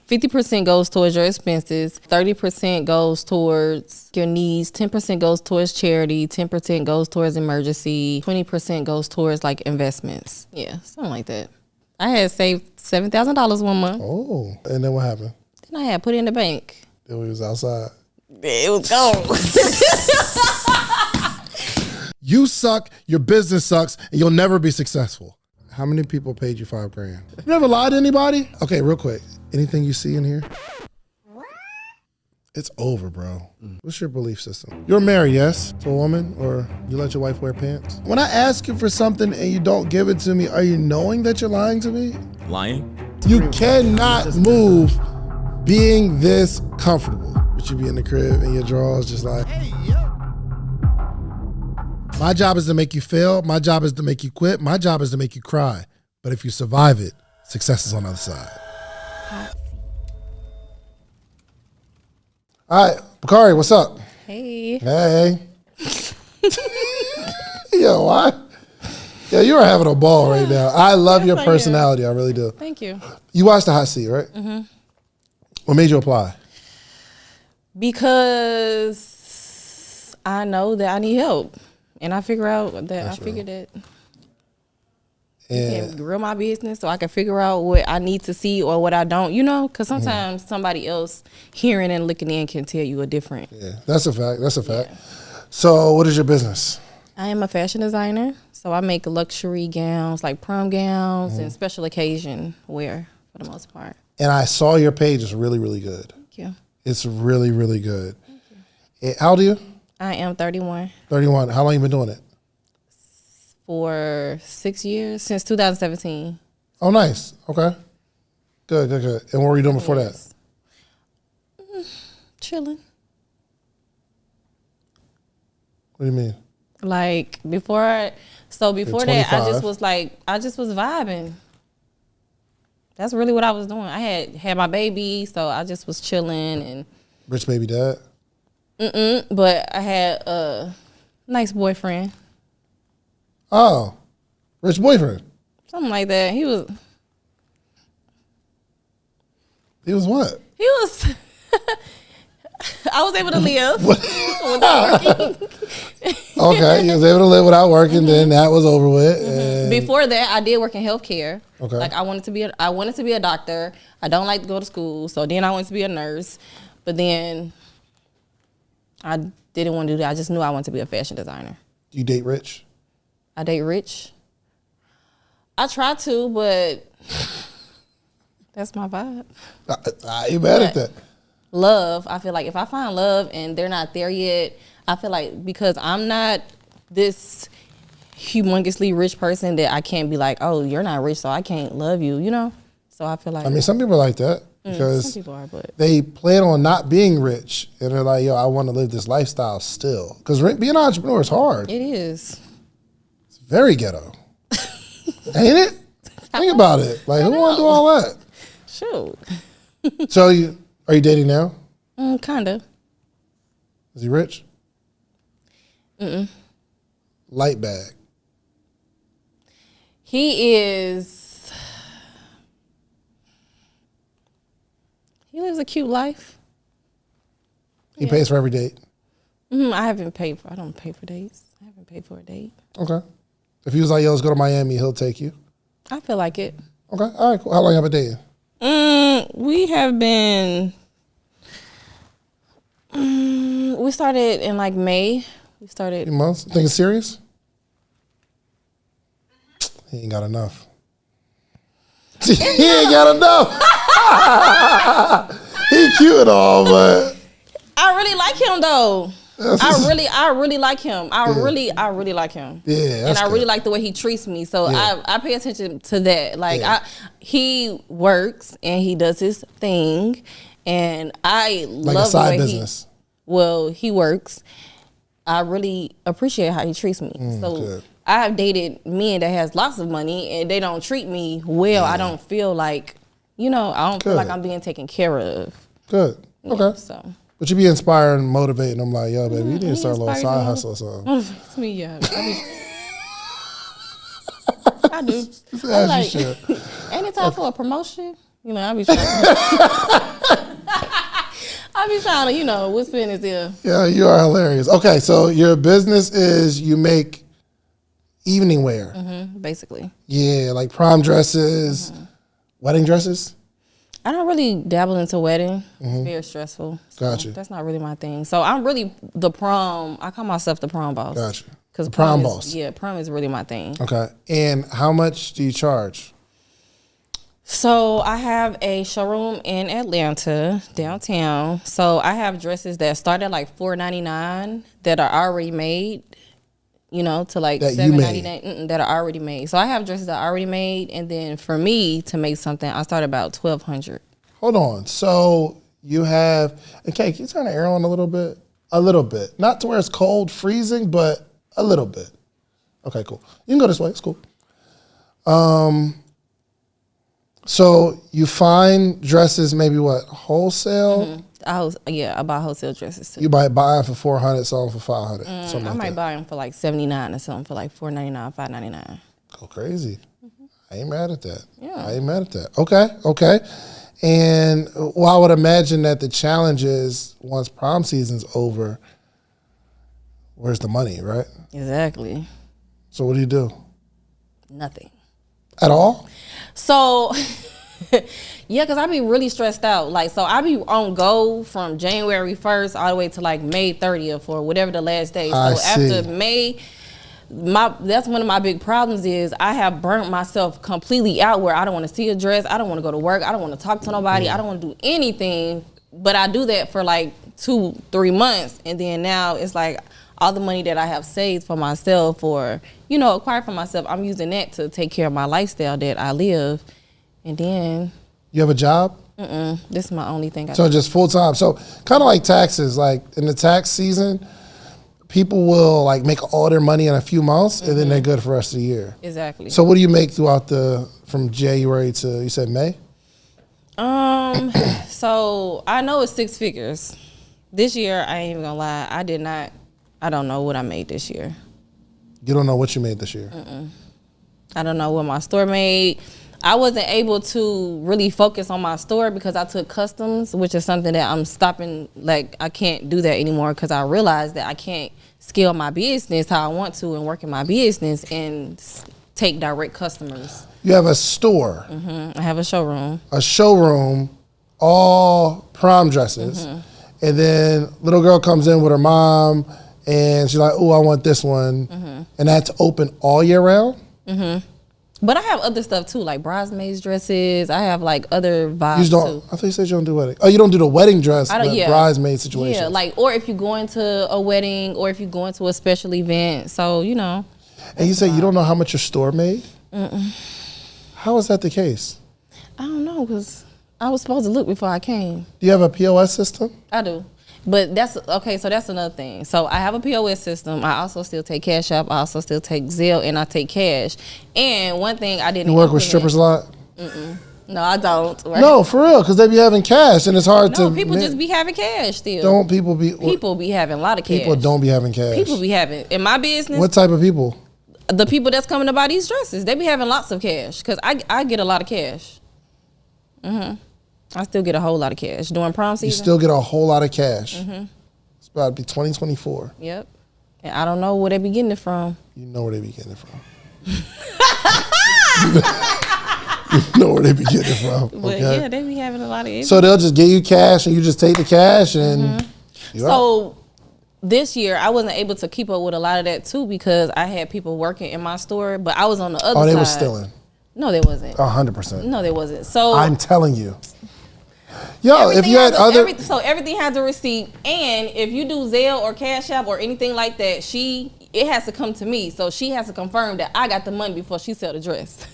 50% goes towards your expenses, 30% goes towards your needs, 10% goes towards charity, 10% goes towards emergency, 20% goes towards like investments. Yeah, something like that. I had saved $7,000 one month. Oh, and then what happened? Then I had put it in the bank. Then we was outside. It was gone. You suck, your business sucks, and you'll never be successful. How many people paid you $5,000? You ever lied to anybody? Okay, real quick. Anything you see in here? It's over, bro. What's your belief system? You're married, yes, to a woman, or you let your wife wear pants? When I ask you for something and you don't give it to me, are you knowing that you're lying to me? Lying? You cannot move being this comfortable. But you be in the crib and your drawers just like, hey, yo. My job is to make you fail. My job is to make you quit. My job is to make you cry. But if you survive it, success is on the other side. All right, Bakari, what's up? Hey. Hey. Yo, what? Yeah, you are having a ball right now. I love your personality. I really do. Thank you. You watched The Hot Seat, right? Mm-hmm. What made you apply? Because I know that I need help. And I figure out that That's I figured real. that Yeah. can grow my business so I can figure out what I need to see or what I don't, you know? Because sometimes somebody else hearing and looking in can tell you a different. Yeah, that's a fact. That's a fact. So what is your business? I am a fashion designer. So I make luxury gowns, like prom gowns and special occasion wear for the most part. And I saw your page. It's really, really good. Thank you. It's really, really good. How old are you? I am 31 31. How long you been doing it? for 6 years, since 2017. Oh, nice. Okay. Good, good, good. And what were you doing before that? Chilling. What do you mean? Like before that, I 25. just was vibing. That's really what I was doing. I had my baby, so I just was chilling and. Rich baby dad? But I had a nice boyfriend. Oh, rich boyfriend. Something like that. He was what? I was able to live What? without working. Okay, you was able to live without working, then that was over with. And Before that, I did work in healthcare. Okay. Like I wanted to be a doctor. I don't like to go to school, so then I wanted to be a nurse. But then I didn't want to do that. I just knew I wanted to be a fashion designer. you date rich? I date rich. I try to, but that's my vibe. I ain't mad at that. Love, I feel like if I find love and they're not there yet, I feel like because I'm not this humongously rich person that I can't be like, oh, you're not rich, so I can't love you, you know? So I feel like. I mean, some people are like that because some people are, but they plan on not being rich and they're like, yo, I want to live this lifestyle still. Because being an entrepreneur is hard. it is. It's very ghetto. Ain't it? Think about it. Like, who want to do all that? Shoot. So, are you dating now? Kinda. Is he rich? Light bag. He lives a cute life. He pays for every date. I don't pay for dates. I haven't paid for a date. Okay. If he was like, yo, let's go to Miami, he'll take you. I feel like it. Okay. All right, cool. How long have you been dating? We have been. We started in like May. We started. 3 months? Think it's serious? He ain't got enough. He ain't got enough. He cute and all, but I really like him though. I really like him. I really like him. Yeah, and that's I really good. like the way he treats me. So Yeah. I pay attention to that. Like Yeah. he works and he does his thing, and I like love a side the way business. he works. I really appreciate how he treats me. So good. I have dated men that has lots of money and they don't treat me well. I don't feel like, I don't feel Good. like I'm being taken care of. Good. Okay. So But you be inspiring, motivating them like, yo, baby, you need to start a little inspires side me. hustle or something. Motivates me, yeah. I do. As you should. Ain't it time for a promotion? I be trying. trying to, whisper in his ear. Yeah, you are hilarious. Okay, so your business is you make evening wear. Basically. Yeah, like prom dresses, wedding dresses. I don't really dabble into wedding. It's very stressful. So Gotcha. That's not really my thing. So I'm really the prom. I call myself the prom boss. Gotcha. Because prom boss. Yeah, prom is really my thing. Okay. And how much do you charge? So I have a showroom in Atlanta, downtown. So I have dresses that start at like $4.99 that are already made. To like $7.99 that are already made. So I have dresses that are already made, and then for me to make something, I start about $1,200. Hold on. So you have, okay, can you turn the air on a little bit? A little bit. Not to where it's cold, freezing, but a little bit. Okay, cool. You can go this way. It's cool. So you find dresses, maybe what, wholesale? I buy wholesale dresses too. You buy them for $400, sell them for $500. Something I like might that. buy them for like $79 or something for like $4.99, $5.99. Go crazy. I ain't mad at that. Yeah. I ain't mad at that. Okay. And well, I would imagine that the challenge is once prom season's over, where's the money, right? Exactly. So what do you do? Nothing. At all? So, yeah, because I be really stressed out. Like, so I be on go from January 1st all the way to like May 30th or whatever the last day. So after May, that's one of my big problems is I have burnt myself completely out where I don't want to see a dress. I don't want to go to work. I don't want to talk to nobody. I don't want to do anything. But I do that for like 2-3 months. And then now it's like all the money that I have saved for myself or, acquired for myself, I'm using that to take care of my lifestyle that I live. And then... You have a job? This is my only thing I So do. just full time. So kind of like taxes, like in the tax season, people will like make all their money in a few months and then they're good for the rest of the year. Exactly. So what do you make throughout from January to, you said May? So I know it's 6 figures. This year, I ain't even gonna lie, I don't know what I made this year. You don't know what you made this year? I don't know what my store made. I wasn't able to really focus on my store because I took customs, which is something that I'm stopping. Like, I can't do that anymore because I realized that I can't scale my business how I want to and work in my business and take direct customers. You have a store. I have a showroom. A showroom, all prom dresses. And then little girl comes in with her mom and she's like, oh, I want this one. And that's open all year round? But I have other stuff too, like bridesmaids dresses. I have like other vibes too. I thought you said you don't do wedding. Oh, you don't do the wedding dress, but bridesmaid situation. Yeah, like, or if you're going to a wedding or if you're going to a special event. So, And you say you don't know how much your store made? How is that the case? I don't know, because I was supposed to look before I came. Do you have a POS system? I do. But that's another thing. So I have a POS system. I also still take Cash App. I also still take Zelle, and I take cash. And one thing I didn't. You work with strippers a lot? No, I don't. Right? No, for real, because they be having cash, and it's hard to. No, people just be having cash still. Don't people be? People be having a lot of cash. People don't be having cash. People be having in my business. What type of people? The people that's coming to buy these dresses, they be having lots of cash because I get a lot of cash. I still get a whole lot of cash during prom season. You still get a whole lot of cash. It's about to be 2024. Yep. And I don't know where they be getting it from. You know where they be getting it from. You know where they be getting it from. But okay? yeah, they be having a lot of it. So they'll just give you cash and you just take the cash and you're out. This year, I wasn't able to keep up with a lot of that too because I had people working in my store, but I was on the other side. Oh, they were stealing. No, they wasn't. 100%. No, they wasn't. So I'm telling you. Yo, if you had so everything has a receipt, and if you do Zelle or Cash App or anything like that, it has to come to me. So she has to confirm that I got the money before she sell the dress.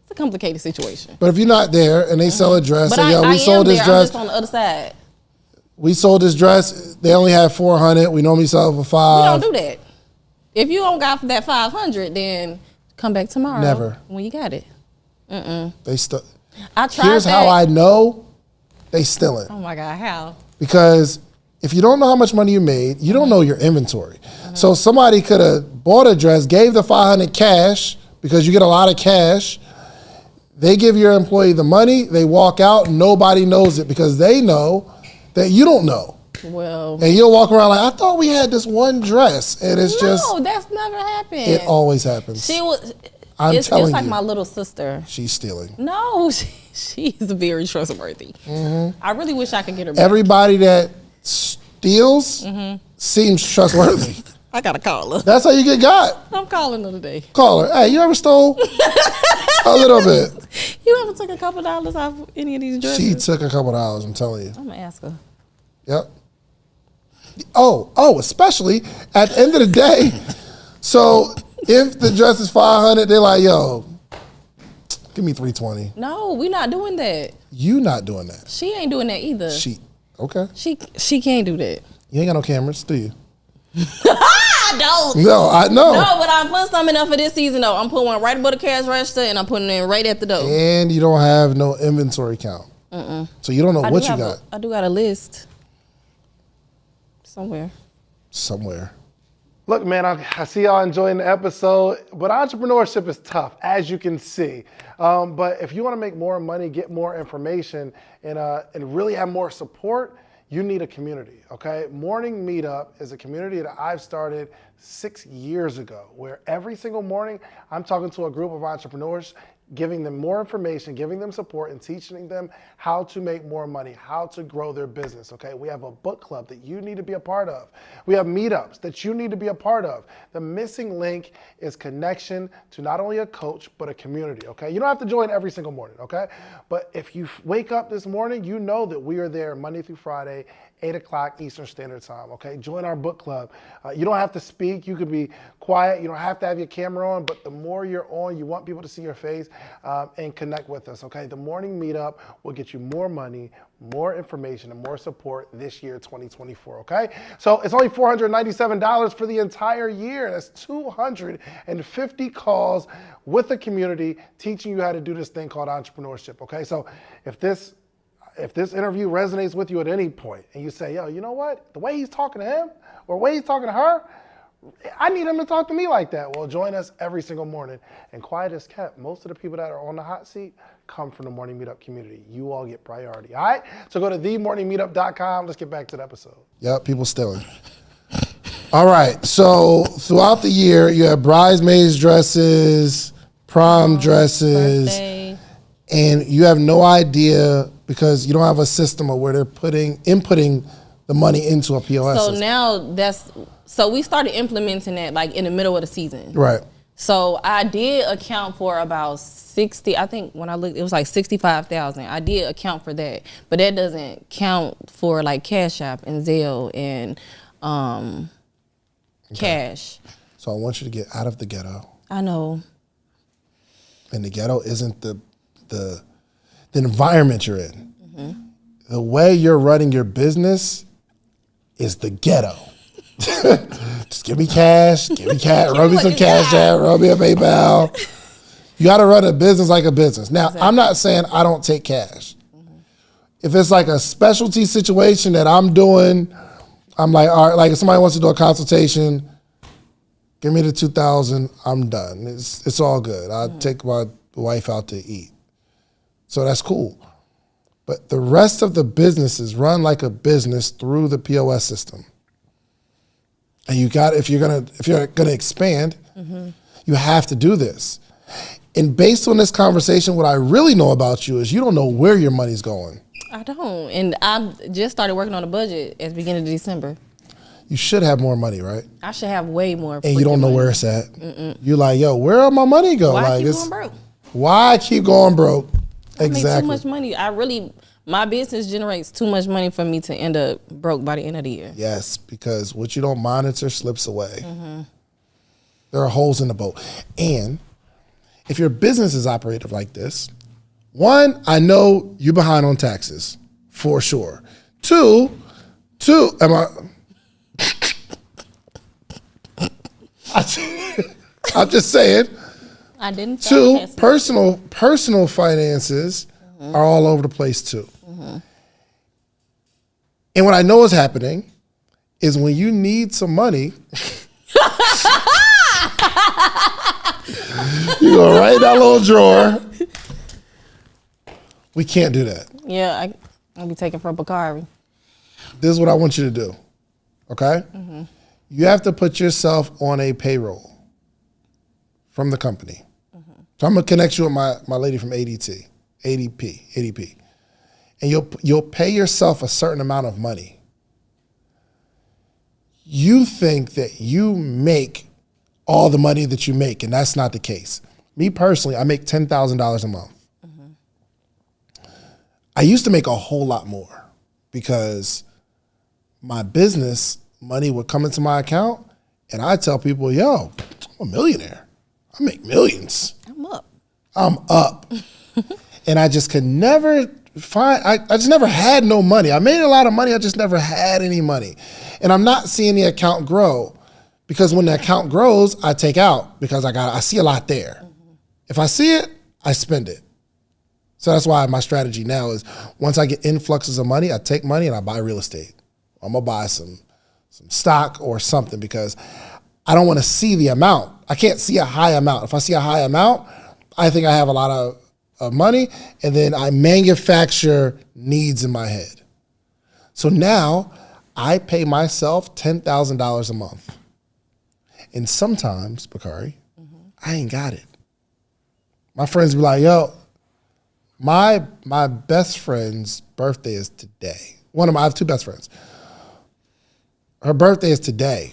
It's a complicated situation. But if you're not there and they sell a dress, But say, yo, we sold this dress. I'm just on the other side. We sold this dress. They only have 400. We normally sell it for 5. We don't do that. If you don't got that 500, then come back tomorrow. Never. When you got it. They still. I tried. Here's how I know they stealing. Oh my God, how? Because if you don't know how much money you made, you don't know your inventory. So somebody could have bought a dress, gave the 500 cash because you get a lot of cash. They give your employee the money. They walk out. Nobody knows it because they know that you don't know. Well, and you'll walk around like, I thought we had this one dress, and it's just. No, that's never happened. It always happens. She was. It's like you. my little sister. She's stealing. No, she's very trustworthy. I really wish I could get her back. Everybody that steals seems trustworthy. I gotta call her. That's how you get got. I'm calling her today. Call her. Hey, you ever stole? A little bit. You ever took a couple dollars off any of these dresses? She took a couple dollars, I'm telling you. I'm gonna ask her. Yep. Oh, especially at the end of the day. So if the dress is $500, they're like, yo, give me $320. No, we not doing that. You not doing that. She ain't doing that either. Okay. She can't do that. You ain't got no cameras, do you? I don't. No, I know. No, but I'm putting something up for this season though. I'm putting one right above the cash register and I'm putting it right at the door. And you don't have no inventory count. So you don't know what you got. I do got a list. Somewhere. Look, man, I see y'all enjoying the episode, but entrepreneurship is tough, as you can see. But if you want to make more money, get more information, and really have more support, you need a community, okay? Morning Meetup is a community that I've started 6 years ago, where every single morning I'm talking to a group of entrepreneurs, giving them more information, giving them support, and teaching them how to make more money, how to grow their business, okay? We have a book club that you need to be a part of. We have meetups that you need to be a part of. The missing link is connection to not only a coach, but a community, okay? You don't have to join every single morning, okay? But if you wake up this morning, you know that we are there Monday through Friday, 8 o'clock Eastern Standard Time, okay? Join our book club. You don't have to speak. You could be quiet. You don't have to have your camera on, but the more you're on, you want people to see your face and connect with us, okay? The morning meetup will get you more money, more information, and more support this year, 2024, okay? So it's only $497 for the entire year. That's 250 calls with the community teaching you how to do this thing called entrepreneurship, okay? So if this interview resonates with you at any point and you say, yo, you know what? The way he's talking to him or the way he's talking to her, I need him to talk to me like that. Well, join us every single morning. And quiet as kept, most of the people that are on the hot seat come from the Morning Meetup community. You all get priority, all right? So go to themorningmeetup.com. Let's get back to the episode. Yep, people stealing. All right, so throughout the year, you have bridesmaids dresses, prom dresses, birthday. And you have no idea because you don't have a system of where they're inputting the money into a POS So system. now we started implementing that like in the middle of the season. Right. So I did account for about 60, I think when I looked, it was like 65,000. I did account for that, but that doesn't count for like Cash App and Zelle and cash. So I want you to get out of the ghetto. I know. And the ghetto isn't the environment you're in. The way you're running your business is the ghetto. Just give me cash, rub me some cash out, rub me a PayPal. You got to run a business like a business. Now, I'm not saying I don't take cash. If it's like a specialty situation that I'm doing, I'm like, all right, like if somebody wants to do a consultation, give me the $2,000, I'm done. It's all good. I'll take my wife out to eat. So that's cool. But the rest of the business is run like a business through the POS system. And if you're gonna expand, you have to do this. And based on this conversation, what I really know about you is you don't know where your money's going. I don't. And I just started working on a budget at the beginning of December. You should have more money, right? I should have way more. And you don't know where it's at. You're like, yo, where all my money go? Why I keep going broke? Why I keep going broke? Exactly. I make too much money. My business generates too much money for me to end up broke by the end of the year. Yes, because what you don't monitor slips away. There are holes in the boat. And if your business is operated like this, one, I know you're behind on taxes, for sure. Two, I'm just saying. I didn't. Two, personal finances are all over the place too. And what I know is happening is when you need some money, you go right in that little drawer. We can't do that. Yeah, I'll be taking from Bakari. This is what I want you to do, okay? Mm-hmm. You have to put yourself on a payroll from the company. Mm-hmm. So I'm gonna connect you with my lady from ADP. And you'll pay yourself a certain amount of money. You think that you make all the money that you make, and that's not the case. Me personally, I make $10,000 a month. Mm-hmm. I used to make a whole lot more because my business money would come into my account, and I tell people, yo, I'm a millionaire. I make millions. I'm up. And I just could never I just never had no money. I made a lot of money. I just never had any money. And I'm not seeing the account grow because when the account grows, I take out because I see a lot there. Mm-hmm. If I see it, I spend it. So that's why my strategy now is once I get influxes of money, I take money and I buy real estate. I'm gonna buy some stock or something because I don't want to see the amount. I can't see a high amount. If I see a high amount, I think I have a lot of money, and then I manufacture needs in my head. So now I pay myself $10,000 a month. And sometimes, Bakari, I ain't got it. My friends be like, yo, my best friend's birthday is today. I have two best friends. Her birthday is today.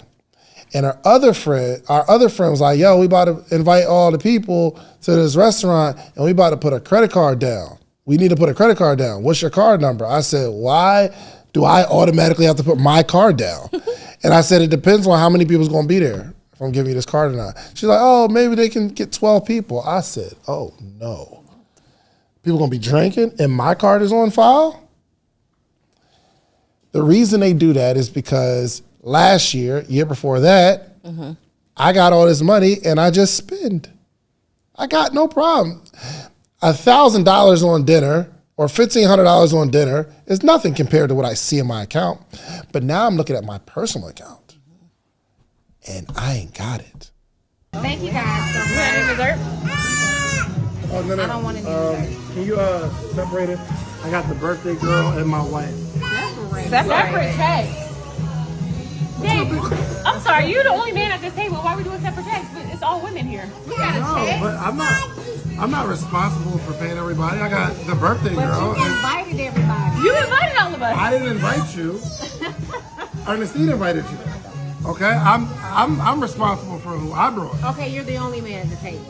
And our other friend was like, yo, we about to invite all the people to this restaurant and we about to put a credit card down. We need to put a credit card down. What's your card number? I said, why do I automatically have to put my card down? And I said, it depends on how many people's gonna be there if I'm giving you this card or not. She's like, oh, maybe they can get 12 people. I said, oh no. People gonna be drinking and my card is on file? The reason they do that is because last year before that, I got all this money and I just spend. I got no problem. $1,000 on dinner or $1,500 on dinner is nothing compared to what I see in my account. But now I'm looking at my personal account and I ain't got it. Thank you guys. So any dessert? Oh, no. I don't want any dessert. Can you separate it? I got the birthday girl and my wife. Separate checks. Dang, I'm sorry, you're the only man at this table. Why are we doing separate checks? It's all women here. We got a check. But I'm not responsible for paying everybody. I got the birthday girl. But you invited everybody. You invited all of us. I didn't invite you. Ernestine invited you. Okay, I'm responsible for who I brought. Okay, you're the only man at the table.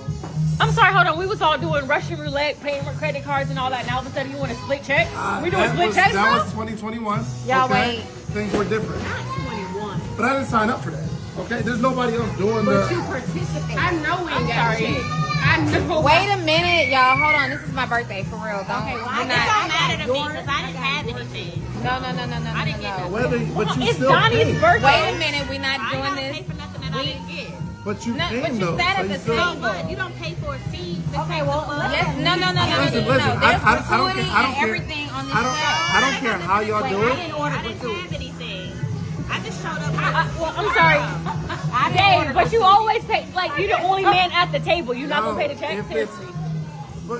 I'm sorry, hold on. We was all doing Russian roulette, paying with credit cards and all that. Now all of a sudden you want to split checks? We doing split checks now? That was 2021. Y'all okay? wait. Things were different. Not 21. But I didn't sign up for that. Okay, there's nobody else doing But you participate. I know we ain't got sorry. I know. Wait a minute, y'all. Hold on. This is my birthday, for real. Don't. Okay, well, We're it not- don't matter to me because I didn't have anything. No. I didn't get no. But you It's still Donnie's paid. birthday. Wait a minute. We're not I doing don't this. pay for nothing that I didn't get. But you No, came but you though. sat so at you the still- table. But you don't pay for a seat. Okay, well, yes. No. Listen, There's I don't gratuity care. and everything on this I don't care how y'all do I it. didn't order have anything. I just showed up. Well, I'm sorry. Dave, but you always pay. Like you're the only man at the table. You're not No, gonna pay the check. if it's- Seriously. But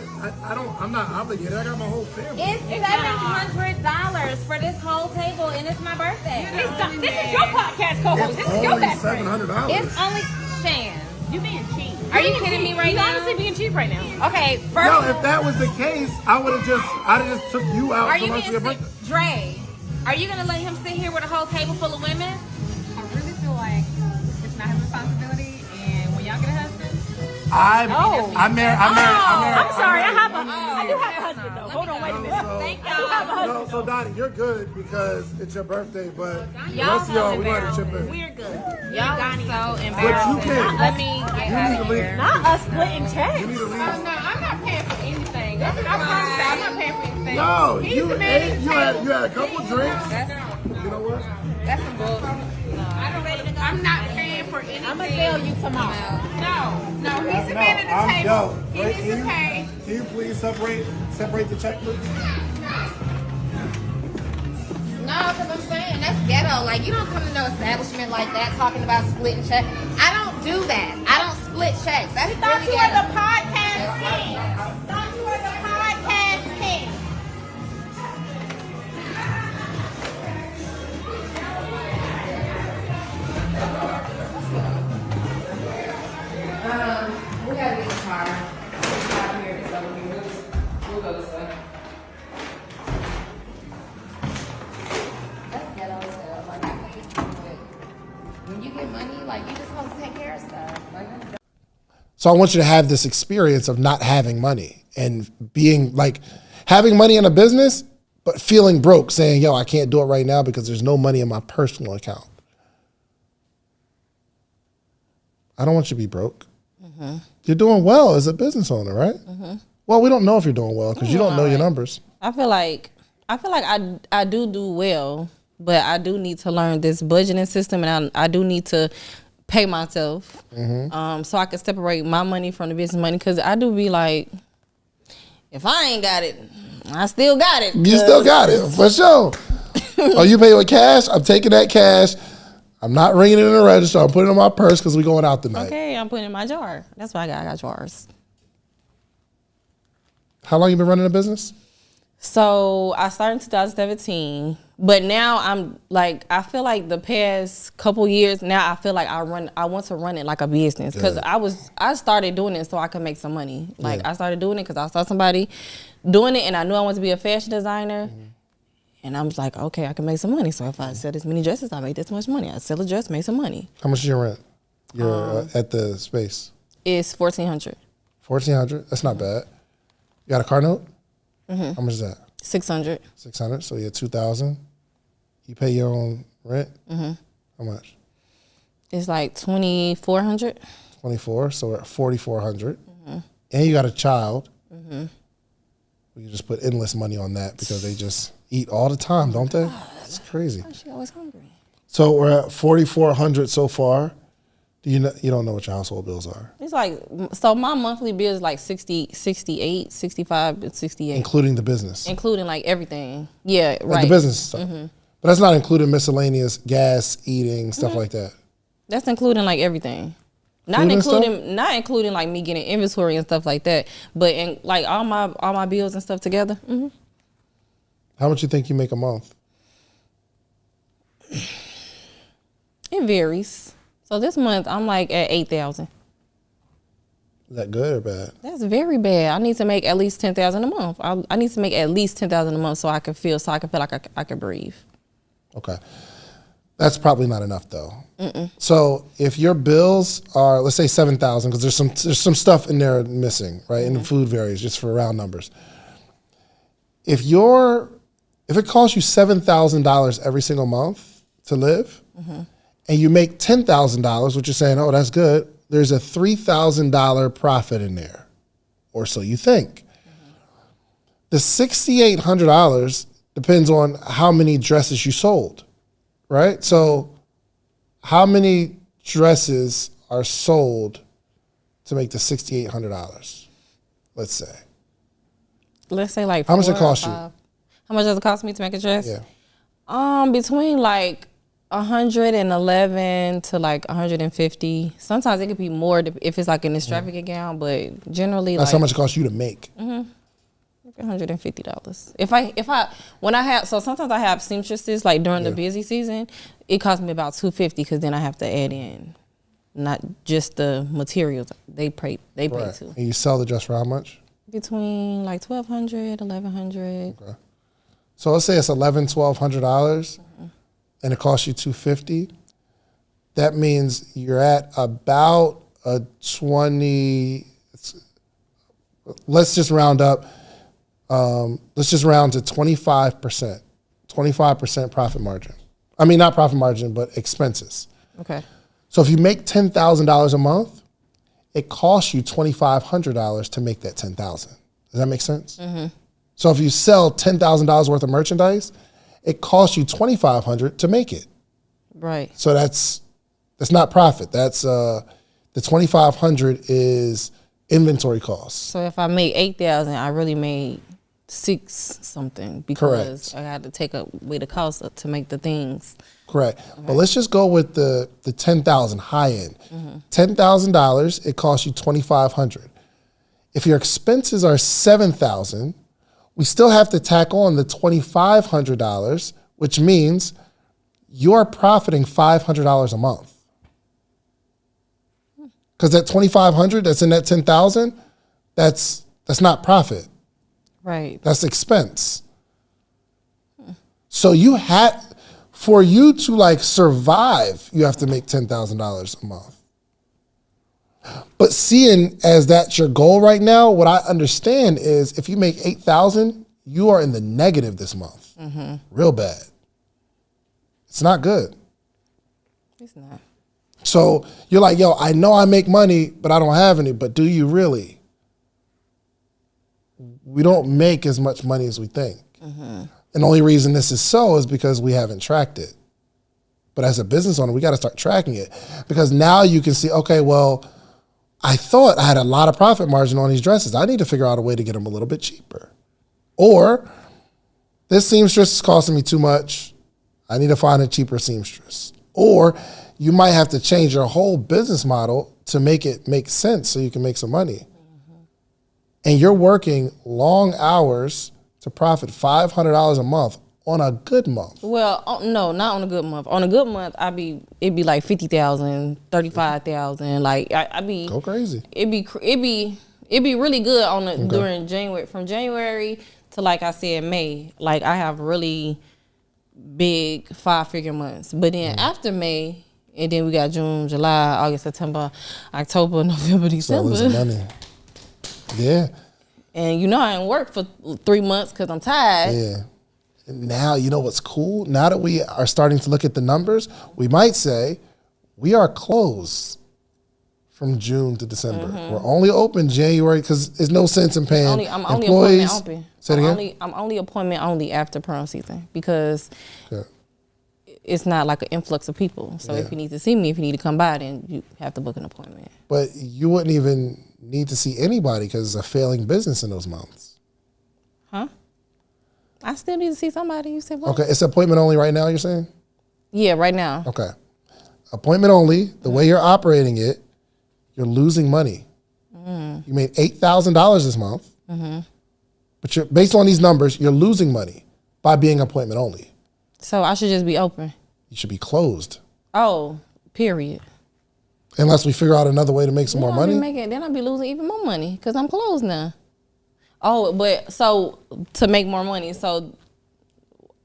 I'm not obligated. I got my whole family. It's $700 for this whole table, and it's my birthday. This is your podcast co-host. This is your Only best friend. $700. It's only Shands. You being cheap. Are you kidding me right You now? honestly being cheap right now. Okay, first. No, if that was the case, I'd have just took you out Are so you much being of your sick? birthday. Dre, are you gonna let him sit here with a whole table full of women? I really feel like it's not his responsibility, and when y'all get a husband, I'm married. I'm sorry. I do have a husband though. Hold on, wait a minute. Thank I do have a husband. No, so Donnie, you're good because it's your birthday, but the Y'all rest of y'all, so we gotta chip in. We're good. Y'all are so But you embarrassing. can't. Let me get You out need to of leave. here. Not us splitting checks. You need to leave. I'm not paying for anything. I promise you, I'm not paying for anything. No, He's you the man ate. at the You table. had a couple drinks. That's You know what? some bullshit. I'm not paying for anything. I'm gonna tell you tomorrow. No, he's the man at the table. He needs to pay. Can you please separate the check, please? No, because I'm saying that's ghetto. Like, you don't come to no establishment like that talking about splitting checks. I don't do that. I don't split checks. That's Thought really you were the ghetto. podcast king. Thought you were the podcast king. Like, you just supposed to take care of stuff. Like, So I want you to have this experience of not having money and being like having money in a business, but feeling broke, saying, yo, I can't do it right now because there's no money in my personal account. I don't want you to be broke. Mm-hmm. You're doing well as a business owner, right? Mm-hmm. Well, we don't know if you're doing well because you don't know your numbers. I feel like I do well, but I do need to learn this budgeting system, and I do need to pay myself, so I can separate my money from the business money. Because I do be like, if I ain't got it, I still got it. You still got it, for sure. Oh, you pay with cash? I'm taking that cash. I'm not ringing it in the register. I'm putting it in my purse because we're going out tonight. Okay, I'm putting it in my jar. That's why I got jars. How long you been running a business? So I started in 2017, but now I'm like, I feel like the past couple years now, I feel like I want to run it like a business, because I started doing it so I could make some money. Like I started doing it because I saw somebody doing it, and I knew I wanted to be a fashion designer. And I was like, okay, I can make some money. So if I sell this many dresses, I make this much money. I sell a dress, make some money. How much is your rent? You're at the space. It's $1,400. $1,400? That's not bad. You got a car note? How much is that? $600. $600. So you're $2,000. You pay your own rent? How much? It's like $2,400. 24. So we're at $4,400. And you got a child. We can just put endless money on that because they just eat all the time, don't they? It's crazy. She always hungry. So we're at $4,400 so far. You don't know what your household bills are? It's like, so my monthly bill is like 68, 65, 68. Including the business. Including like everything. Yeah, right. Like the business stuff. But that's not including miscellaneous gas, eating, stuff like that. That's including like everything. Not including like me getting inventory and stuff like that, but in like all my bills and stuff together. How much you think you make a month? It varies. So this month I'm like at 8,000. Is that good or bad? That's very bad. I need to make at least 10,000 a month. I need to make at least 10,000 a month so I can feel like I can breathe. Okay. That's probably not enough though. So if your bills are, let's say 7,000, because there's some stuff in there missing, right? And the food varies just for round numbers. If it costs you $7,000 every single month to live, and you make $10,000, which you're saying, oh, that's good, there's a $3,000 profit in there, or so you think. The $6,800 depends on how many dresses you sold, right? So how many dresses are sold to make the $6,800? Let's say. Let's say like how much it cost you? How much does it cost me to make a dress? Yeah. Between like 111 to like 150. Sometimes it could be more if it's like an extravagant gown, but generally that's like how much it costs you to make. $150. So sometimes I have seamstresses like during the busy season, it costs me about $250 because then I have to add in not just the materials. They pay too. And you sell the dress for how much? Between like $1,200, $1,100. Okay. So let's say it's $1,100, and it costs you $250. That means you're at about a 20. Let's just round up. Let's just round to 25%. 25% profit margin. I mean, not profit margin, but expenses. Okay. So if you make $10,000 a month, it costs you $2,500 to make that $10,000. Does that make sense? So if you sell $10,000 worth of merchandise, it costs you $2,500 to make it. Right. So that's not profit. That's the $2,500 is inventory costs. So if I made 8,000, I really made 6 something because Correct. I had to take away the cost to make the things. Correct. Okay. But let's just go with the 10,000 high end. $10,000, it costs you $2,500. If your expenses are $7,000, we still have to tack on the $2,500, which means you're profiting $500 a month. Because that $2,500 that's in that $10,000, that's not profit. Right. That's expense. So you had For you to like survive, you have to make $10,000 a month. But seeing as that's your goal right now, what I understand is if you make $8,000, you are in the negative this month. Real bad. It's not good. It's not. So you're like, yo, I know I make money, but I don't have any. But do you really? We don't make as much money as we think. And the only reason this is so is because we haven't tracked it. But as a business owner, we got to start tracking it, because now you can see, okay, well, I thought I had a lot of profit margin on these dresses. I need to figure out a way to get them a little bit cheaper. Or this seamstress is costing me too much. I need to find a cheaper seamstress. Or you might have to change your whole business model to make it make sense so you can make some money. And you're working long hours to profit $500 a month on a good month. Well, no, not on a good month. On a good month, it'd be like 50,000, 35,000. Like I'd be Go crazy. It'd be really good on the during January, from January to, like I said, May. Like I have really big 5-figure months. But then after May, and then we got June, July, August, September, October, November, December. Losing money. Yeah. And you know I ain't worked for 3 months because I'm tired. Yeah. And now, you know what's cool? Now that we are starting to look at the numbers, we might say we are closed from June to December. We're only open January because there's no sense in paying I'm only employees. appointment open. Say it again? I'm only appointment only after prom season, because Okay. it's not like an influx of people. So if you need to see me, if you need to come by, then you have to book an appointment. But you wouldn't even need to see anybody because it's a failing business in those months. Huh? I still need to see somebody. You said what? Okay, it's appointment only right now, you're saying? Yeah, right now. Okay. Appointment only, the way you're operating it, you're losing money. You made $8,000 this month, but you're, based on these numbers, you're losing money by being appointment only. So I should just be open. You should be closed. Oh, period. Unless we figure out another way to make some more money. Then I'll be losing even more money because I'm closed now. Oh, but so to make more money, so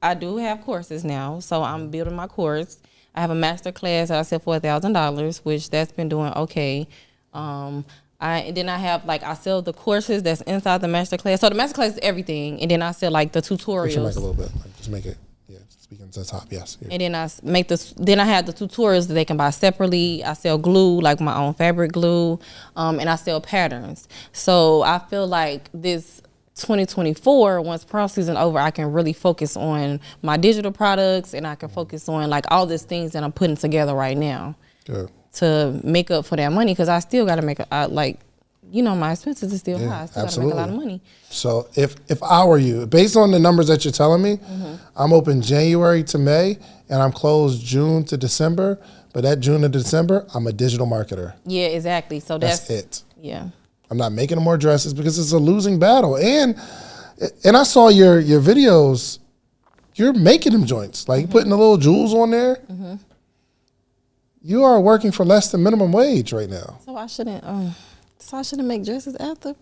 I do have courses now. So I'm building my course. I have a master class that I sell for $1,000, which that's been doing okay. And then I have I sell the courses that's inside the master class. So the master class is everything, and then I sell like the tutorials. Push your mic a little bit. Just make it. Yeah, speaking to the top. Yes. Yeah. And then I make this. Then I have the tutorials that they can buy separately. I sell glue, like my own fabric glue, and I sell patterns. So I feel like this 2024, once prom season over, I can really focus on my digital products, and I can focus on like all these things that I'm putting together right now. Good. To make up for that money, because I still got to make my expenses are still high. I still got to make a lot of money. So if I were you, based on the numbers that you're telling me, I'm open January to May, and I'm closed June to December. But that June to December, I'm a digital marketer. Yeah, exactly. So that's it. Yeah. I'm not making more dresses because it's a losing battle. And I saw your videos. You're making them joints, like putting the little jewels on there. You are working for less than minimum wage right now. So I shouldn't. So I shouldn't make dresses after.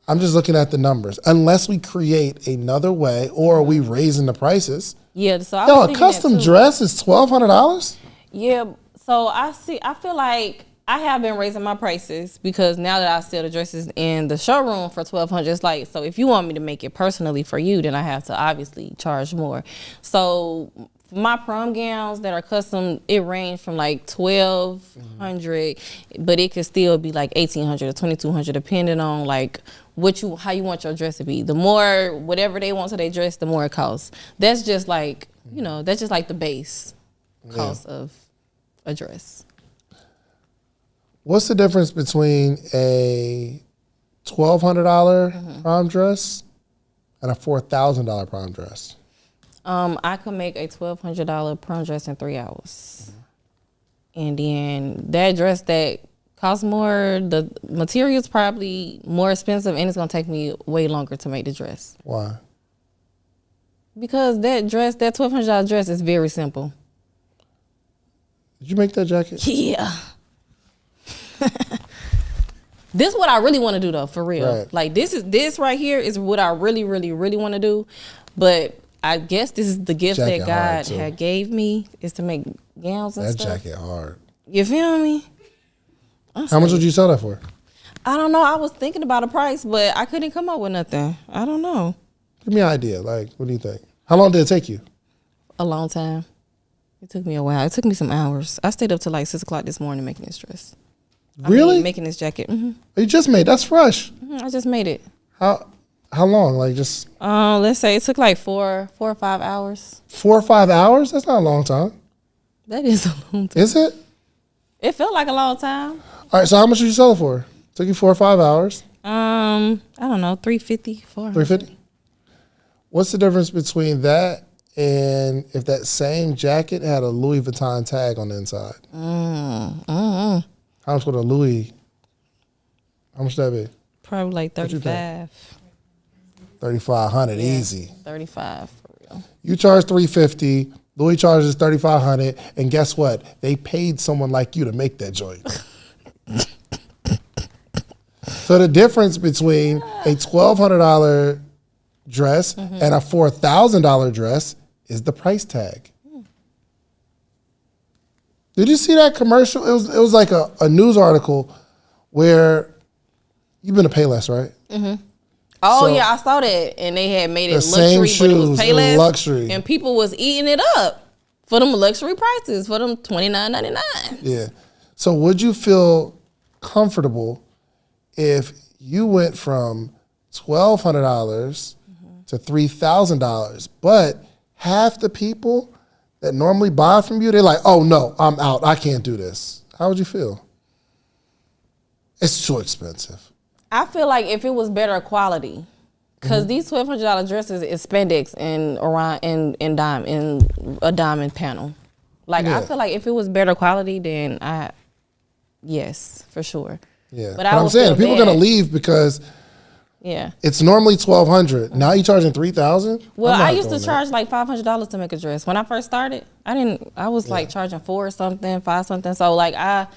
I'm just looking at the numbers. Unless we create another way, or are we raising the prices? Yeah. So a custom dress is $1,200. Yeah. So I feel like I have been raising my prices, because now that I sell the dresses in the showroom for $1,200, it's like, so if you want me to make it personally for you, then I have to obviously charge more. So my prom gowns that are custom, it ranged from like $1,200, but it could still be like $1,800 or $2,200, depending on like how you want your dress to be. The more whatever they want to their dress, the more it costs. That's just like that's just like the base cost of a dress. What's the difference between a $1,200 prom dress and a $4,000 prom dress? I could make a $1,200 prom dress in 3 hours. And then that dress that costs more, the material's probably more expensive, and it's gonna take me way longer to make the dress. Why? Because that $1,200 dress is very simple. Did you make that jacket? Yeah. This is what I really want to do though, for real. Right. Like this right here is what I really, really, really want to do. But I guess this is the gift Jacket that hard, God too. had gave me, is to make gowns and That stuff. jacket hard. You feel me? How much would you sell that for? I don't know. I was thinking about a price, but I couldn't come up with nothing. I don't know. Give me an idea. Like, what do you think? How long did it take you? A long time. It took me a while. It took me some hours. I stayed up till like 6 o'clock this morning making this dress. Really? Making this jacket. You just made. That's fresh. I just made it. How long? Like just Let's say it took like 4 or 5 hours. 4 or 5 hours? That's not a long time. That is a long time. Is it? It felt like a long time. All right. So how much did you sell it for? Took you 4 or 5 hours. I don't know, 350, 400. $350. What's the difference between that and if that same jacket had a Louis Vuitton tag on the inside? How much would a Louis? How much would that be? Probably like What you pay? 35. $3,500 easy. 35 for real. You charge $350. Louis charges $3,500, and guess what? They paid someone like you to make that joint. So the difference between a $1,200 dress and a $4,000 dress is the price tag. Did you see that commercial? It was like a news article where you've been to Payless, right? Oh So, yeah, I saw that, and they had made it the same luxury, but it was shoes, Payless, luxury. and people was eating it up for them luxury prices, for them $29.99. Yeah. So would you feel comfortable if you went from $1,200 to $3,000, but half the people that normally buy from you, they're like, oh no, I'm out. I can't do this. How would you feel? It's too expensive. I feel like if it was better quality, because these $1,200 dresses is spandex and around in a diamond panel. Like Yeah. I feel like if it was better quality, then yes, for sure. Yeah. But But I I'm would saying feel people are gonna bad. leave because Yeah. it's normally $1,200. Now you charging $3,000? Well, I'm not I used to doing that. charge like $500 to make a dress. When I first started, I was like charging 4 or something, 5 something. So like I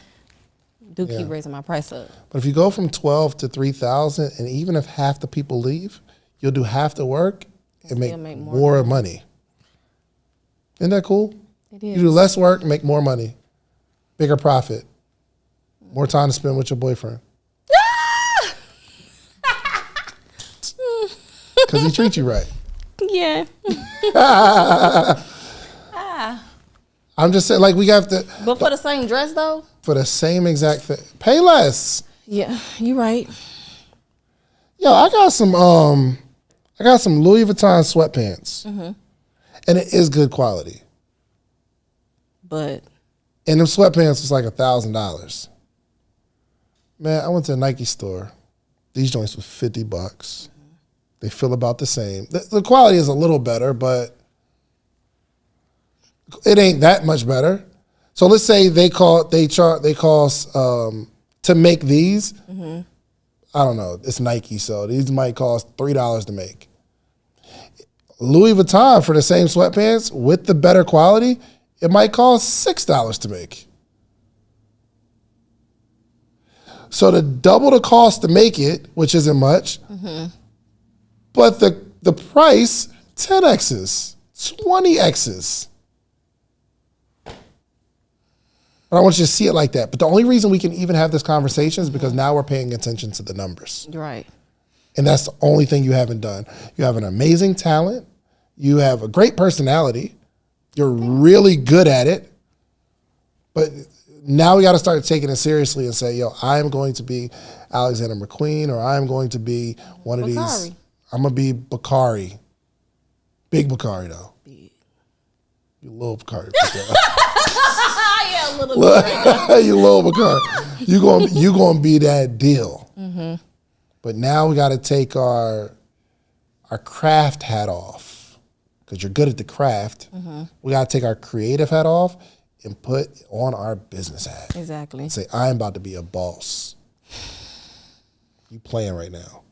do keep raising my price up. But if you go from 12 to 3,000, and even if half the people leave, you'll do half the work and make make more more money. Isn't that cool? It You is. do less work, make more money, bigger profit, more time to spend with your boyfriend. Because he treats you right. Yeah. I'm just saying, like, we have to, But for the same dress though? for the same exact thing, pay less. Yeah, you right. Yo, I got some Louis Vuitton sweatpants. And it is good quality. But And them sweatpants was like $1,000. Man, I went to a Nike store. These joints was $50. They feel about the same. The quality is a little better, but it ain't that much better. So let's say they cost to make these. I don't know. It's Nike, so these might cost $3 to make. Louis Vuitton for the same sweatpants with the better quality, it might cost $6 to make. So to double the cost to make it, which isn't much, but the price, 10X's, 20X's. But I want you to see it like that. But the only reason we can even have this conversation is because now we're paying attention to the numbers. you're right. And that's the only thing you haven't done. You have an amazing talent. You have a great personality. You're really good at it. But now we got to start taking it seriously and say, yo, I am going to be Alexander McQueen, or I am going to be one of these. Bakari. I'm going to be Bakari. Big Bakari, though. Big. You little Bakari. Yeah, a little bit. You little Bakari. You gonna be that deal. But now we got to take our craft hat off, because you're good at the craft. We got to take our creative hat off and put on our business hat. Exactly. Say, I'm about to be a boss. You playing right now.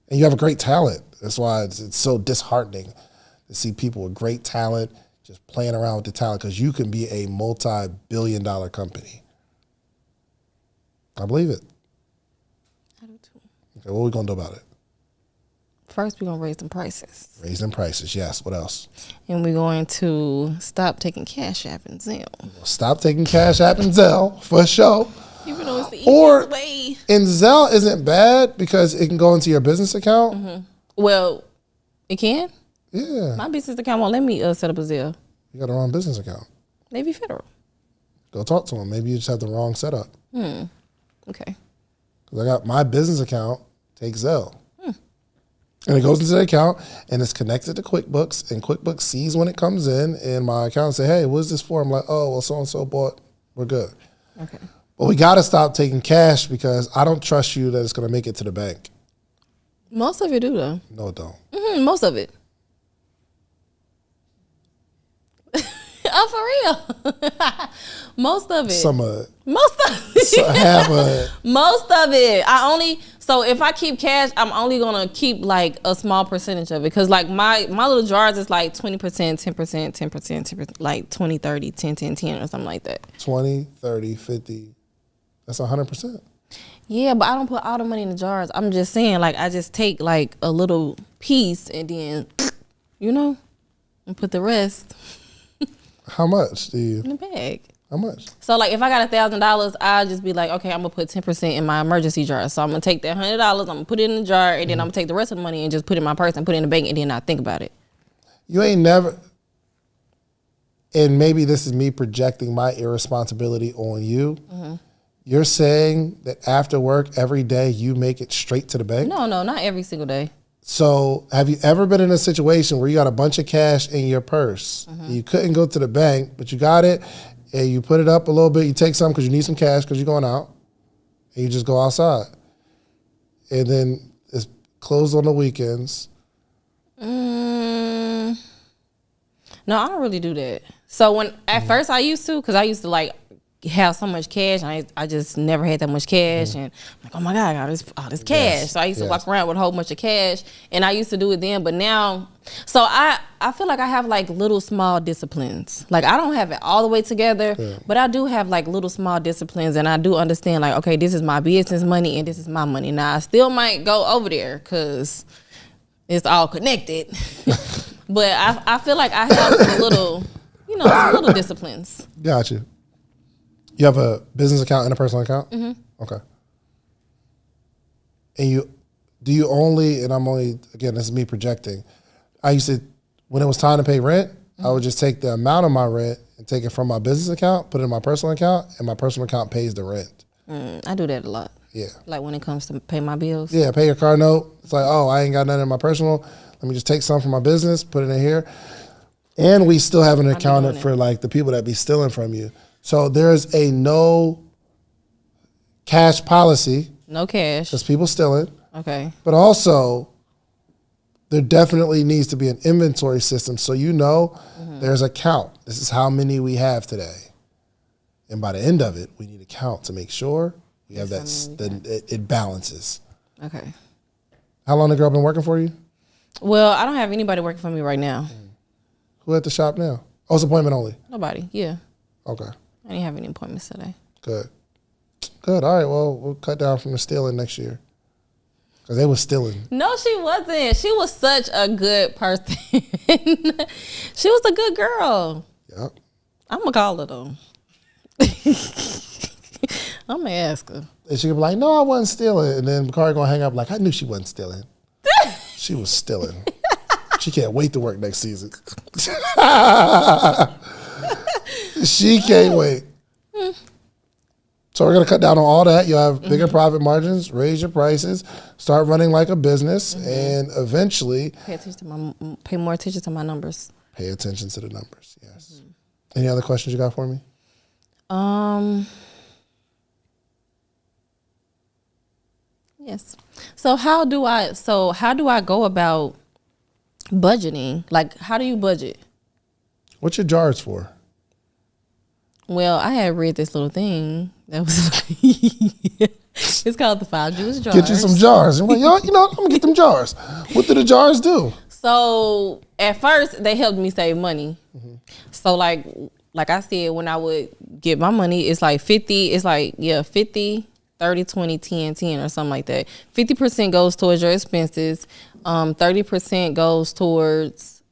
And you have a great talent. That's why it's so disheartening to see people with great talent just playing around with the talent, because you can be a multi-billion-dollar company. I believe it. I do too. Okay, what are we going to do about it? First, we're going to raise them prices. Raise them prices, yes. What else? And we're going to stop taking Cash App and Zelle. Stop taking Cash App and Zelle, for sure. Even though it's the Or, easiest way. and Zelle isn't bad because it can go into your business account. Mm-hmm. Well, it can? Yeah. My business account won't let me set up a Zelle. You got the wrong business account. Navy Federal. Go talk to them. Maybe you just have the wrong setup. Okay. Because I got my business account, take Zelle. And it goes into the account, and it's connected to QuickBooks, and QuickBooks sees when it comes in, and my account say, hey, what's this for? I'm like, oh, well, so-and-so bought. We're good. Okay. But we got to stop taking cash because I don't trust you that it's going to make it to the bank. Most of it do, though. No, it don't. Most of it. Oh, for real. Most of it. Some of it. Most of it. Half of it. Most of it. So if I keep cash, I'm only gonna keep like a small percentage of it. Cause like my little jars is like 20%, 10%, 10%, 10%, like 20, 30, 10, 10, 10 or something like that. 20, 30, 50. That's 100%. Yeah, but I don't put all the money in the jars. I'm just saying, like, I just take like a little piece and then, and put the rest How much do you? in the bag. How much? So like if I got $1,000, I'll just be like, okay, I'm gonna put 10% in my emergency jar. So I'm gonna take that $100, I'm gonna put it in the jar, and then I'm gonna take the rest of the money and just put it in my purse and put it in the bank and then not think about it. You ain't never, and maybe this is me projecting my irresponsibility on you. You're saying that after work every day you make it straight to the bank? No, not every single day. So have you ever been in a situation where you got a bunch of cash in your purse? You couldn't go to the bank, but you got it, and you put it up a little bit. You take some because you need some cash because you're going out, and you just go outside. And then it's closed on the weekends. No, I don't really do that. So when at first I used to, because I used to like have so much cash, and I just never had that much cash, and I'm like, oh my God, I got all this cash. So I used to walk around with a whole bunch of cash, and I used to do it then, but now, so I feel like I have like little small disciplines. Like I don't have it all the way together, but I do have like little small disciplines, and I do understand like, okay, this is my business money and this is my money. Now I still might go over there because it's all connected, but I feel like I have some little, some little disciplines. Gotcha. You have a business account and a personal account? Okay. And do you only, and I'm only, again, this is me projecting. I used to, when it was time to pay rent, I would just take the amount of my rent and take it from my business account, put it in my personal account, and my personal account pays the rent. I do that a lot. Yeah. Like when it comes to pay my bills. Yeah, pay your car note. It's like, oh, I ain't got nothing in my personal. Let me just take some from my business, put it in here. And we still haven't accounted for like the people that be stealing from you. So there's a no cash policy. No cash. Because people stealing. Okay. But also, there definitely needs to be an inventory system so there's a count. This is how many we have today. And by the end of it, we need a count to make sure we have it balances. Okay. How long the girl been working for you? Well, I don't have anybody working for me right now. Who at the shop now? Oh, it's appointment only. Nobody. Yeah. Okay. I didn't have any appointments today. Good. All right. Well, we'll cut down from the stealing next year. Because they was stealing. No, she wasn't. She was such a good person. She was a good girl. Yep. I'm going to call her, though. I'm going to ask her. And she could be like, no, I wasn't stealing. And then Bakari going to hang up like, I knew she wasn't stealing. She was stealing. She can't wait to work next season. She can't wait. So we're going to cut down on all that. You'll have bigger profit margins, raise your prices, start running like a business, and eventually pay more attention to my numbers. Pay attention to the numbers, yes. Any other questions you got for me? Yes. So how do I go about budgeting? Like, how do you budget? What's your jars for? Well, I had read this little thing that was it's called the 5 Jewish jars. Get you some jars. I'm like, yo, I'm gonna get them jars. What do the jars do? So at first they helped me save money. So like I said, when I would get my money, it's like 50, 30, 20, 10, 10 or something like that. 50% goes towards your expenses. 30% goes towards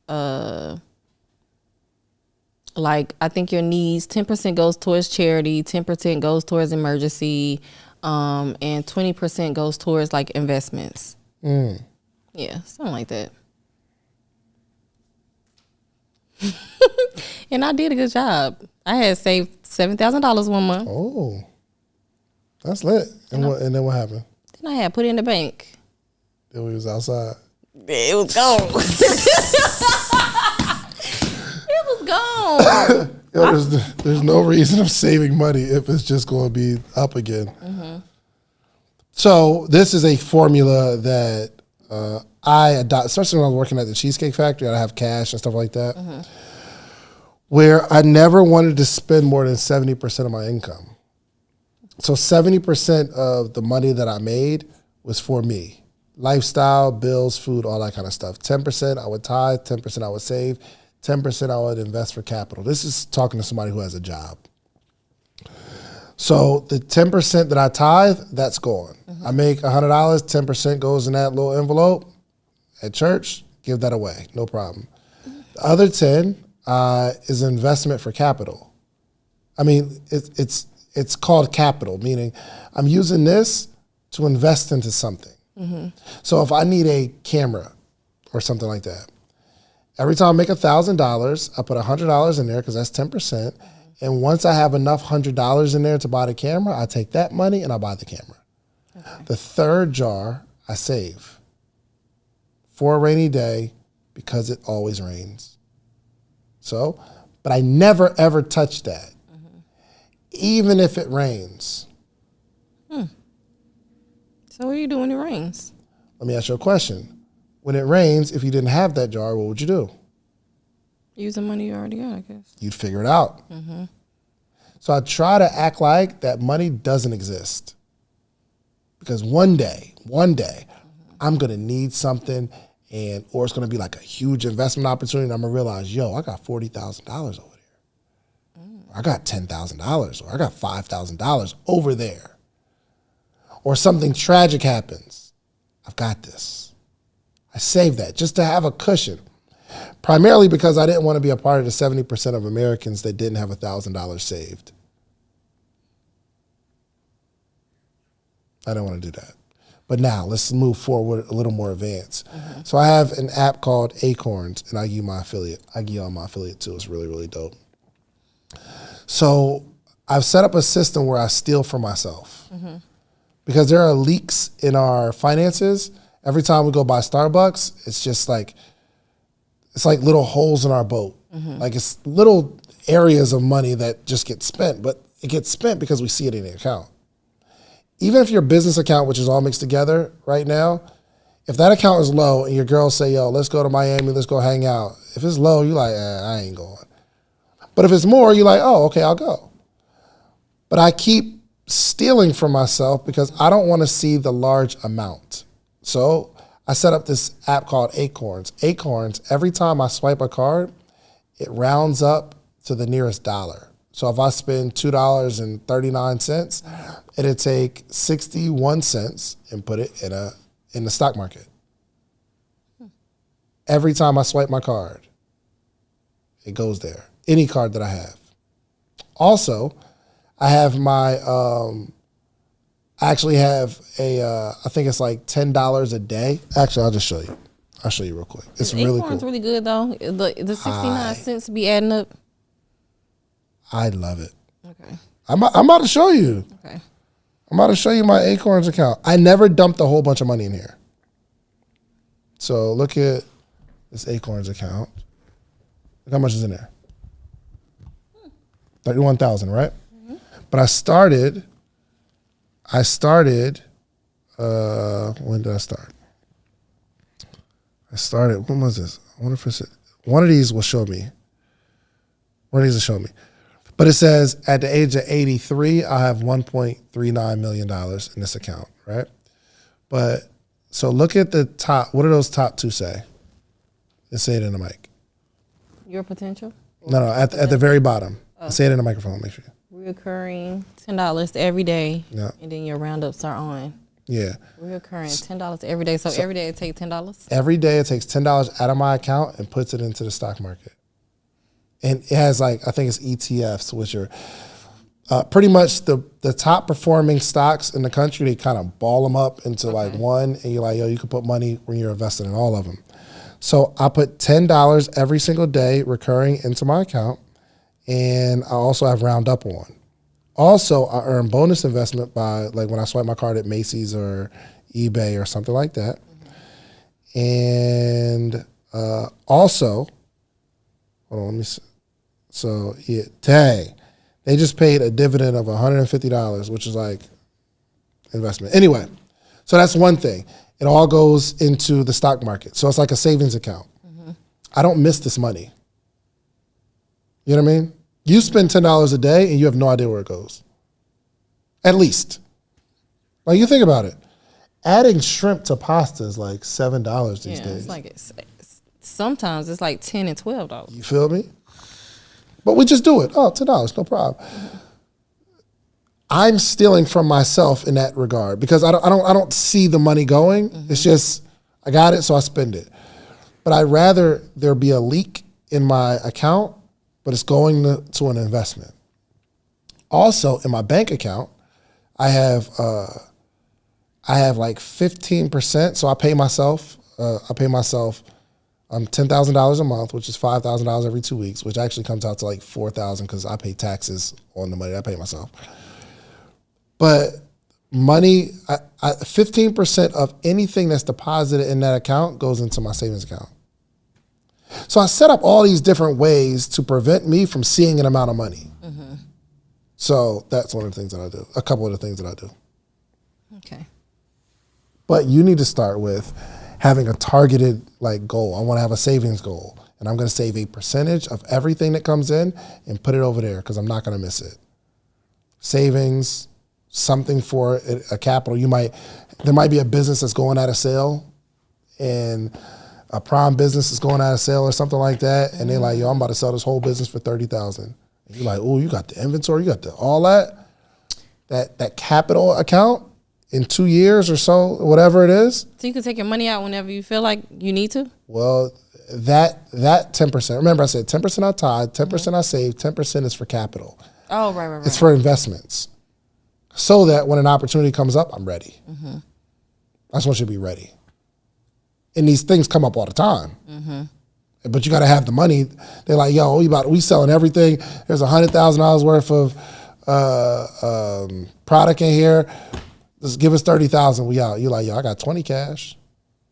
like I think your needs. 10% goes towards charity. 10% goes towards emergency, and 20% goes towards like investments. Yeah, something like that. And I did a good job. I had saved $7,000 one month. Oh, that's lit. And then what happened? Then I had put it in the bank. Then we was outside. It was gone. It was gone. Yo, there's no reason of saving money if it's just going to be up again. So this is a formula that I adopt, especially when I was working at the Cheesecake Factory. I have cash and stuff like that, where I never wanted to spend more than 70% of my income. So 70% of the money that I made was for me. Lifestyle, bills, food, all that kind of stuff. 10% I would tithe, 10% I would save, 10% I would invest for capital. This is talking to somebody who has a job. So the 10% that I tithe, that's gone. I make $100, 10% goes in that little envelope at church, give that away, no problem. The other 10 is an investment for capital. I mean, it's called capital, meaning I'm using this to invest into something. So if I need a camera or something like that, every time I make $1,000, I put $100 in there because that's 10%. And once I have enough $100 in there to buy the camera, I take that money and I buy the camera. The third jar I save for a rainy day because it always rains. So, but I never ever touch that, even if it rains. So what do you do when it rains? Let me ask you a question. When it rains, if you didn't have that jar, what would you do? Use the money you already got, I guess. You'd figure it out. So I try to act like that money doesn't exist. Because one day, I'm going to need something, or it's going to be like a huge investment opportunity, and I'm going to realize, yo, I got $40,000 over there. Or I got $10,000, or I got $5,000 over there. Or something tragic happens. I've got this. I saved that just to have a cushion. Primarily because I didn't want to be a part of the 70% of Americans that didn't have $1,000 saved. I didn't want to do that. But now let's move forward a little more advanced. So I have an app called Acorns, and I give my affiliate. I give on my affiliate too. It's really, really dope. So I've set up a system where I steal from myself. Because there are leaks in our finances. Every time we go buy Starbucks, it's just like, it's like little holes in our boat. Like it's little areas of money that just get spent, but it gets spent because we see it in the account. Even if your business account, which is all mixed together right now, if that account is low and your girls say, yo, let's go to Miami, let's go hang out. If it's low, you're like, I ain't going. But if it's more, you're like, oh, okay, I'll go. But I keep stealing from myself because I don't want to see the large amount. So I set up this app called Acorns. Acorns, every time I swipe a card, it rounds up to the nearest dollar. So if I spend $2.39, it'll take 61 cents and put it in the stock market. Every time I swipe my card, it goes there. Any card that I have. Also, I have my, I actually have I think it's like $10 a day. Actually, I'll just show you. I'll show you real quick. It's really cool. Acorns really good though. The 69 cents be adding up. I love it. Okay. I'm about to show you. Okay. I'm about to show you my Acorns account. I never dumped a whole bunch of money in here. So look at this Acorns account. Look how much is in there. 31,000, right? But I started, when did I start? When was this? I wonder if it's, one of these will show me. One of these will show me. But it says at the age of 83, I have $1.39 million in this account, right? But, so look at the top, what do those top two say? Let's say it in the mic. Your potential? No, at the very bottom. Say it in the microphone, make sure. Reoccurring $10 every day. Yeah. And then your roundups are on. Yeah. Recurring $10 every day. So every day it takes $10? Every day it takes $10 out of my account and puts it into the stock market. And it has like, I think it's ETFs, which are pretty much the top performing stocks in the country. They kind of ball them up into like one, and you're like, yo, you can put money when you're invested in all of them. So I put $10 every single day recurring into my account, and I also have round up on. Also, I earn bonus investment by like when I swipe my card at Macy's or eBay or something like that. And also, hold on, let me see. So yeah, dang, they just paid a dividend of $150, which is like investment. Anyway, so that's one thing. It all goes into the stock market. So it's like a savings account. I don't miss this money. You know what I mean? You spend $10 a day and you have no idea where it goes. At least. Like you think about it. Adding shrimp to pasta is like $7 these days. It's like sometimes it's like $10 and $12. You feel me? But we just do it. Oh, $10, no problem. I'm stealing from myself in that regard because I don't see the money going. It's just I got it, so I spend it. But I'd rather there be a leak in my account, but it's going to an investment. Also, in my bank account, I have like 15%. So I pay myself. $10,000 a month, which is $5,000 every 2 weeks, which actually comes out to like $4,000 because I pay taxes on the money I pay myself. But money, 15% of anything that's deposited in that account goes into my savings account. So I set up all these different ways to prevent me from seeing an amount of money. So that's one of the things that I do. A couple of the things that I do. Okay. But you need to start with having a targeted like goal. I want to have a savings goal, and I'm going to save a percentage of everything that comes in and put it over there because I'm not going to miss it. Savings, something for a capital. There might be a business that's going out of sale, and a Prom business is going out of sale or something like that, and they're like, yo, I'm about to sell this whole business for $30,000. And you're like, oh, you got the inventory, you got all that. That capital account. In 2 years or so, whatever it is. So you can take your money out whenever you feel like you need to? Well, that 10%, remember I said 10% I tithe, 10% I save, 10% is for capital. Oh, right. It's for investments. So that when an opportunity comes up, I'm ready. I just want you to be ready. And these things come up all the time. But you got to have the money. They're like, yo, we selling everything. There's $100,000 worth of product in here. Just give us $30,000, we out. You're like, yo, I got 20 cash.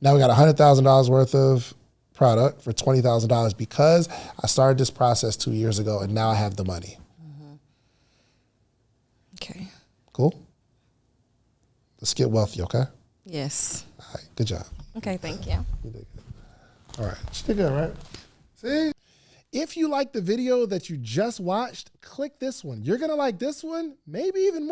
Now we got $100,000 worth of product for $20,000 because I started this process 2 years ago and now I have the money. Okay. Cool? Let's get wealthy, okay? Yes. All right, good job. Okay, thank you. You did good. All right, she did good, right? See? If you like the video that you just watched, click this one. You're going to like this one, maybe even more.